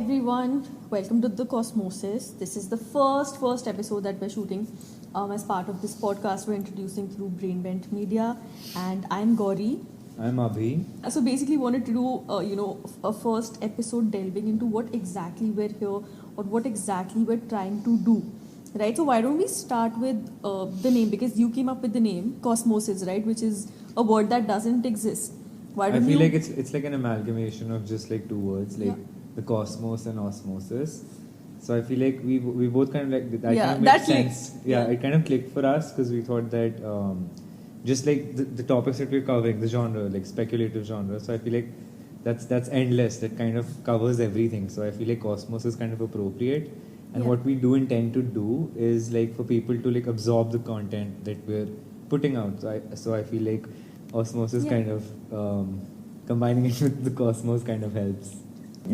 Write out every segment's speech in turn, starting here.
everyone, welcome to the Cosmosis. This is the first episode that we're shooting as part of this podcast we're introducing through Brainbent Media, and I'm Gauri. I'm Abhi. So basically wanted to do a first episode delving into what exactly we're here or what exactly we're trying to do. Right, so why don't we start with the name, because you came up with the name Cosmosis, right, which is a word that doesn't exist. I feel like it's like an amalgamation of just like two words, like the cosmos and osmosis. So I feel like we both kind of like that. Kind of makes sense. Yeah, it kind of clicked for us because we thought that just like the topics that we're covering, the genre, like speculative genre. So I feel like that's endless. That kind of covers everything. So I feel like cosmos is kind of appropriate. And what we do intend to do is like for people to like absorb the content that we're putting out. So I feel like osmosis kind of combining it with the cosmos kind of helps.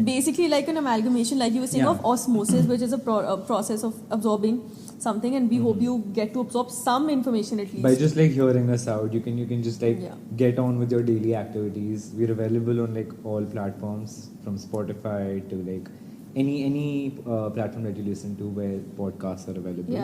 Basically like an amalgamation, like you were saying, of osmosis, which is a process of absorbing something, and we hope you get to absorb some information at least. By just like hearing us out, you can just like get on with your daily activities. We're available on like all platforms, from Spotify to like any platform that you listen to where podcasts are available.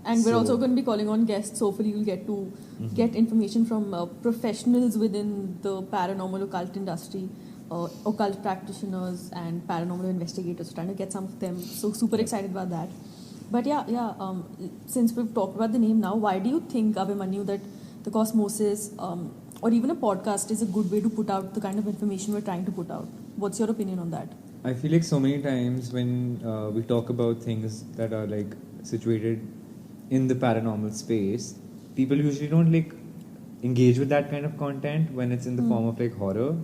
And we're also going to be calling on guests. Hopefully you'll get to get information from professionals within the paranormal occult industry, occult practitioners and paranormal investigators, trying to get some of them. So super excited about that. But since we've talked about the name now, why do you think, Abhimanyu, that the Cosmosis or even a podcast is a good way to put out the kind of information we're trying to put out? What's your opinion on that? I feel like so many times when we talk about things that are like situated in the paranormal space, people usually don't like engage with that kind of content when it's in the form of like horror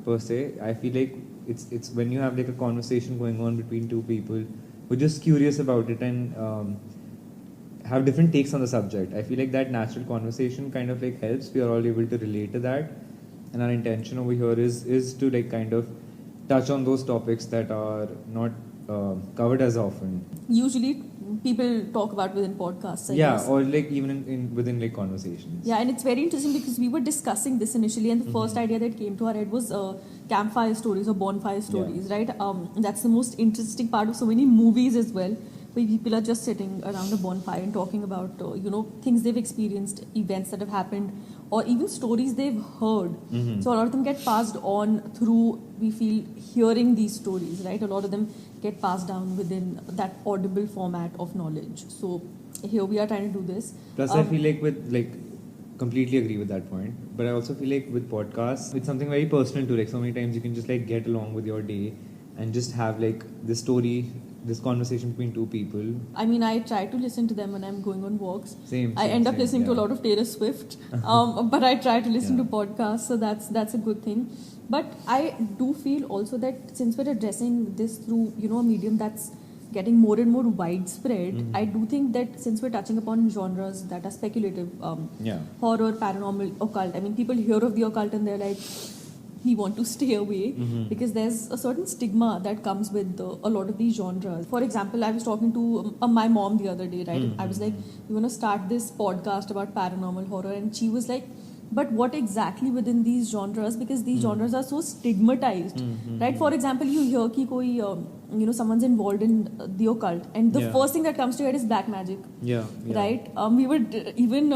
per se. I feel like it's when you have like a conversation going on between two people who are just curious about it and have different takes on the subject. I feel like that natural conversation kind of like helps. We are all able to relate to that, and our intention over here is to like kind of touch on those topics that are not covered as often. Usually people talk about within podcasts, I guess. Or like even in within like conversations. Yeah, and it's very interesting because we were discussing this initially, and the first idea that came to our head was campfire stories or bonfire stories, right? That's the most interesting part of so many movies as well, where people are just sitting around a bonfire and talking about things they've experienced, events that have happened, or even stories they've heard. So a lot of them get passed on through, we feel, hearing these stories, right? A lot of them get passed down within that audible format of knowledge. So here we are trying to do this. Plus I feel like completely agree with that point, but I also feel like with podcasts, it's something very personal too. Like so many times you can just like get along with your day and just have like this story, this conversation between two people. I mean, I try to listen to them when I'm going on walks. I end up same, listening to a lot of Taylor Swift, but I try to listen to podcasts, so that's a good thing. But I do feel also that since we're addressing this through a medium that's getting more and more widespread, I do think that since we're touching upon genres that are speculative, horror, paranormal, occult, I mean, people hear of the occult and they're like, we want to stay away because there's a certain stigma that comes with a lot of these genres. For example, I was talking to my mom the other day, right? I was like, we want to start this podcast about paranormal horror, and she was like, but what exactly within these genres, because these genres are so stigmatized, right? For example, you hear ki koi someone's involved in the occult, and the first thing that comes to your head is black magic, right? We were even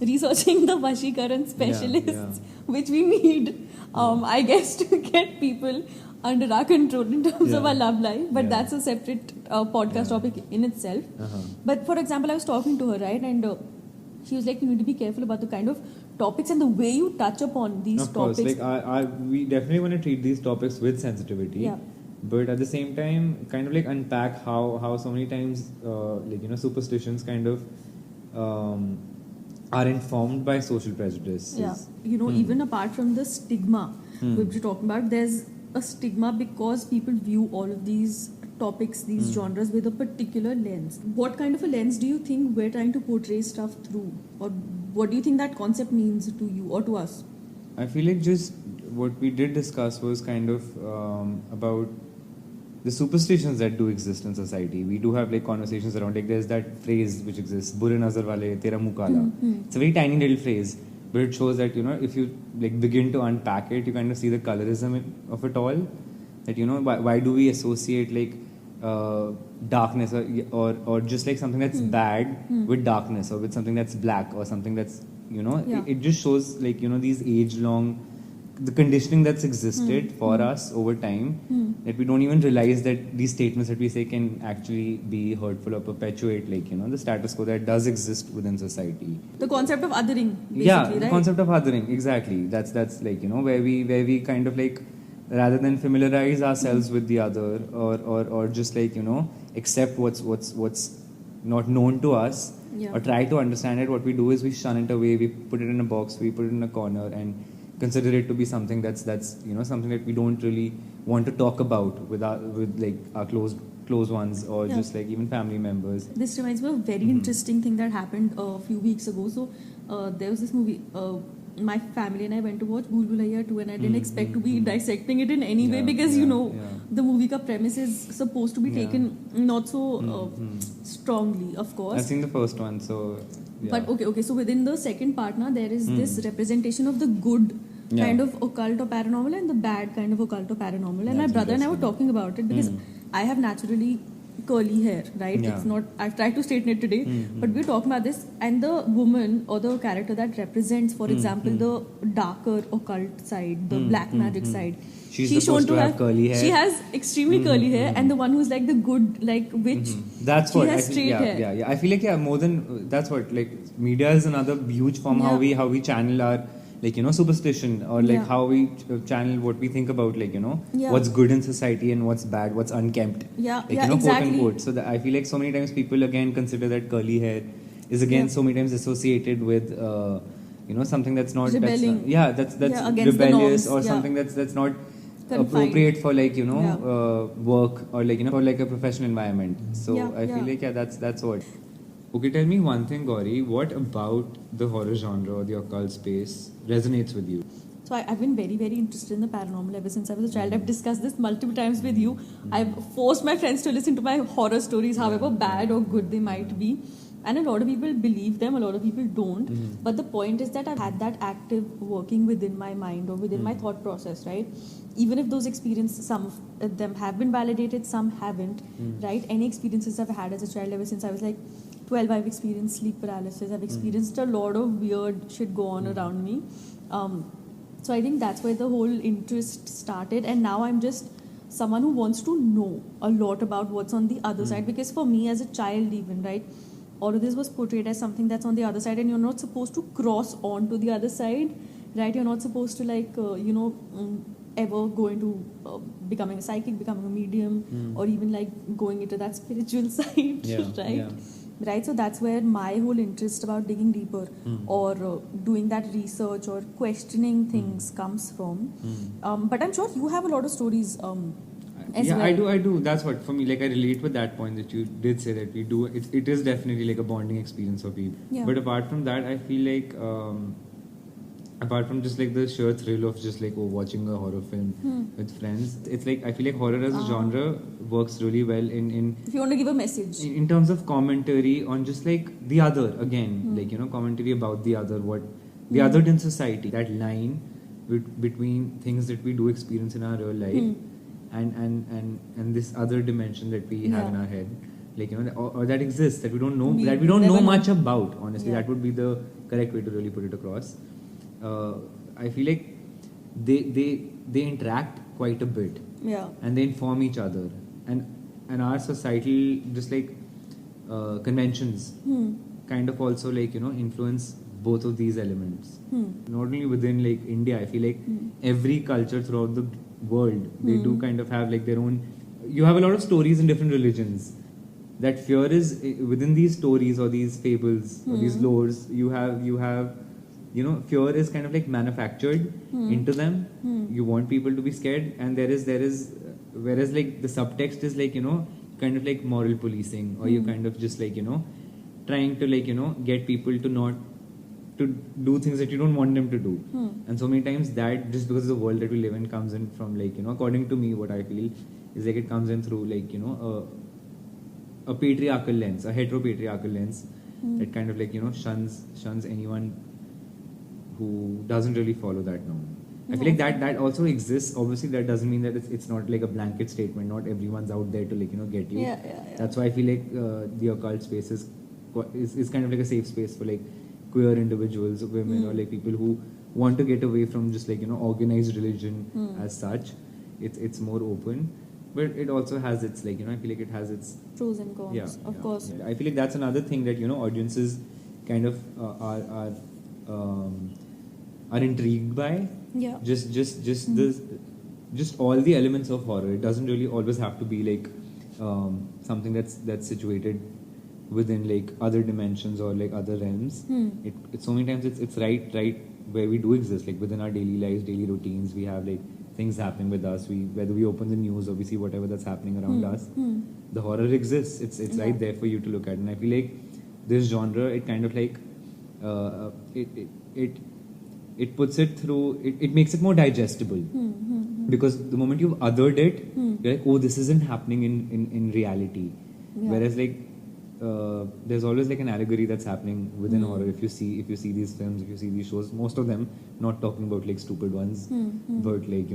researching the Vashikaran specialists, which we need, I guess, to get people under our control in terms of our love life, but that's a separate podcast topic in itself. But for example, I was talking to her, right, and she was like, you need to be careful about the kind of topics and the way you touch upon these topics. Of course, we definitely want to treat these topics with sensitivity, but at the same time kind of like unpack how so many times superstitions kind of are informed by social prejudice. Even apart from the stigma which we're talking about, there's a stigma because people view all of these topics, these genres, with a particular lens. What kind of a lens do you think we're trying to portray stuff through, or what do you think that concept means to you or to us? I feel like just what we did discuss was kind of about the superstitions that do exist in society. We do have like conversations around, like there's that phrase which exists, "Bure nazar wale tera muh kala." It's a very tiny little phrase, but it shows that if you like begin to unpack it, you kind of see the colorism of it all. that why do we associate like darkness or just like something that's bad with darkness, or with something that's black, or something that's it just shows like these age long the conditioning that's existed for us over time, that we don't even realize that these statements that we say can actually be hurtful or perpetuate like the status quo that does exist within society. The concept of othering, basically, yeah, right? The concept of othering, exactly. That's like where we kind of like, rather than familiarize ourselves with the other, or just like accept what's not known to us, or try to understand it, what we do is we shun it away, we put it in a box, we put it in a corner, and consider it to be something that's something that we don't really want to talk about with like our close ones, or just like even family members. This reminds me of a very interesting thing that happened a few weeks ago. So there was this movie, my family and I went to watch Bhool Bhulaiya 2, and I didn't expect to be dissecting it in any way, because the movie ka premise is supposed to be taken not so strongly, of course. I've seen the first one, so but okay, so within the second part now, there is this representation of the good kind of occult or paranormal and the bad kind of occult or paranormal. And my brother and I were talking about it, because I have naturally curly hair, right? It's not, I've tried to straighten it today, but we're talking about this, and the woman or the character that represents, for example, the darker occult side, the black magic side, she's supposed to have curly hair. She has extremely curly hair, and the one who's like the good, like witch, that's she what has straight hair. Yeah. I feel like more than that's what, like, media is another huge form how we channel our like superstition, or like how we channel what we think about like what's good in society and what's bad, what's unkempt, exactly. quote unquote. So I feel like so many times people again consider that curly hair is again so many times associated with something that's not rebelling. That's rebellious, or something that's not confined, appropriate for like work, or like for like a professional environment. So I feel like that's what. Okay, tell me one thing, Gauri. What about the horror genre or the occult space resonates with you? So I've been very, very interested in the paranormal ever since I was a child. I've discussed this multiple times with you. I've forced my friends to listen to my horror stories, however bad or good they might be. And a lot of people believe them, a lot of people don't. But the point is that I've had that active working within my mind or within my thought process, right? Even if those experiences, some of them have been validated, some haven't, right? Any experiences I've had as a child ever since I was like 12, I've experienced sleep paralysis. I've experienced a lot of weird shit go on around me. So I think that's where the whole interest started. And now I'm just someone who wants to know a lot about what's on the other side. Because for me as a child even, right, all of this was portrayed as something that's on the other side, and you're not supposed to cross on to the other side, right? You're not supposed to like, ever go into becoming a psychic, becoming a medium, or even like going into that spiritual side, right? Yeah. Right, so that's where my whole interest about digging deeper or doing that research or questioning things comes from. But I'm sure you have a lot of stories as well. I do. That's what, for me, like, I relate with that point that you did say that we do. It is definitely like a bonding experience for people. Yeah. But apart from that, I feel like apart from just like the sheer thrill of just like watching a horror film with friends, it's like I feel like horror as a genre works really well in if you want to give a message in terms of commentary on just like the other again, like commentary about the other, what the other in society, that line between things that we do experience in our real life and this other dimension that we have in our head, like or that exists, that we don't know, that we don't know much about, honestly. That would be the correct way to really put it across. I feel like they interact quite a bit, and they inform each other, and our societal just like conventions kind of also like influence both of these elements. Not only within like India, I feel like every culture throughout the world, they do kind of have like their own. You have a lot of stories in different religions. That fear is within these stories or these fables or these lores. You have fear is kind of like manufactured into them. You want people to be scared, and there is whereas like the subtext is like kind of like moral policing, or you kind of just like trying to like get people to not to do things that you don't want them to do. And so many times that, just because of the world that we live in, comes in from like according to me, what I feel is like it comes in through like a patriarchal lens, a heteropatriarchal lens that kind of like shuns anyone who doesn't really follow that norm. I feel like that also exists. Obviously, that doesn't mean that it's not like a blanket statement. Not everyone's out there to like get you. Yeah. That's why I feel like the occult space is kind of like a safe space for like queer individuals, women, or like people who want to get away from just like organized religion as such. It's more open, but it also has its like I feel like it has its pros and cons. Of course. Yeah. I feel like that's another thing that audiences kind of are intrigued by. Yeah. Just all the elements of horror. It doesn't really always have to be like something that's situated within like other dimensions or like other realms. It so many times it's right where we do exist, like within our daily lives, daily routines. We have like things happening with us. Whether we open the news or we see whatever that's happening around us, the horror exists. It's right there for you to look at. And I feel like this genre, it kind of like it puts it through. It makes it more digestible. Because the moment you've othered it, you're like, oh, this isn't happening in reality. Yeah. Whereas like there's always like an allegory that's happening within horror. If you see these films, if you see these shows, most of them, not talking about like stupid ones, but like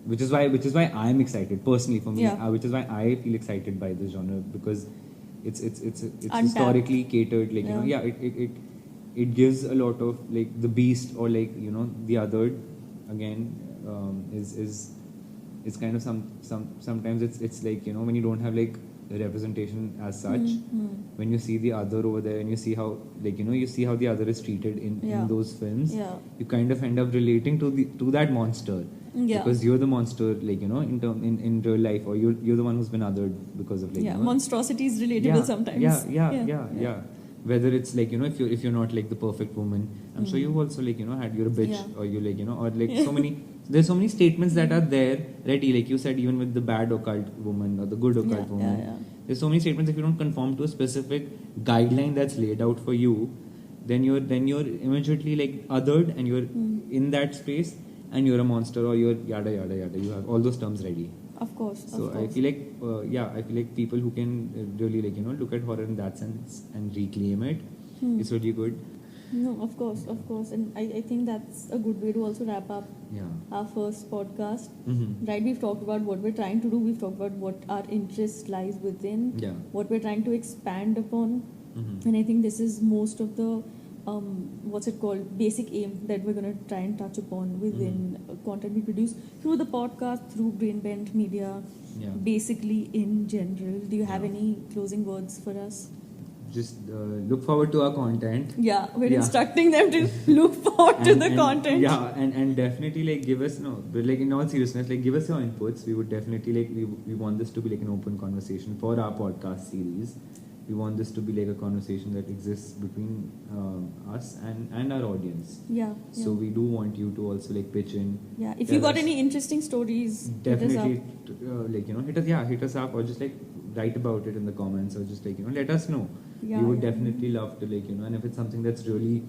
which is why I'm excited personally for me. Which is why I feel excited by this genre, because it's historically catered. Like it gives a lot of like the beast or like the othered again is kind of sometimes it's like when you don't have like a representation as such, when you see the other over there and you see how like you see how the other is treated in those films, you kind of end up relating to that monster, because you're the monster like in real life, or you're the one who's been othered because of like monstrosity is relatable sometimes. Whether it's like if you're not like the perfect woman, I'm sure you've also like had you're a bitch, or you like or like so many. There's so many statements that are there already, like you said, even with the bad occult woman or the good occult woman. There's so many statements. If you don't conform to a specific guideline that's laid out for you, then you're immediately like othered, and you're in that space, and you're a monster, or you're yada yada yada. You have all those terms ready. Of course. So I feel like I feel like people who can really like look at horror in that sense and reclaim it, it's really good. No, of course, and I think that's a good way to also wrap up our first podcast. Right, we've talked about what we're trying to do. We've talked about what our interest lies within. What we're trying to expand upon, and I think this is most of the basic aim that we're going to try and touch upon within content we produce through the podcast, through Brainbent Media, basically in general. Do you have any closing words for us? Just look forward to our content. We're instructing them to look forward to the content. And definitely like give us but like in all seriousness, like give us your inputs. We would definitely like we want this to be like an open conversation for our podcast series. We want this to be like a conversation that exists between us and our audience. So we do want you to also like pitch in. If you got any interesting stories, definitely hit us up, or just like write about it in the comments, or just like let us know. We would definitely love to like and if it's something that's really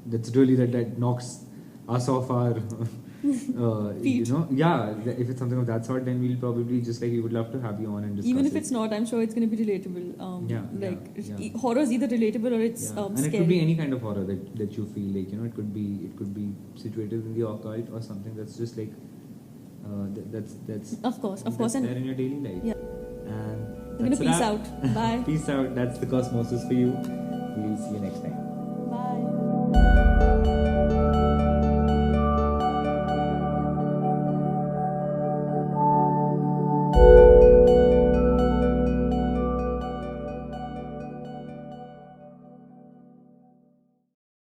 that knocks us off our feet. If it's something of that sort, then we'll probably just like we would love to have you on and discuss. Even if it's not, I'm sure it's going to be relatable. Horror is either relatable or it's and scary. it could be any kind of horror that you feel like it could be situated in the occult, or something that's just like that's of course and there in your daily life. And we're going to peace out. Bye. Peace out. That's the Cosmosis for you. We'll see you next time.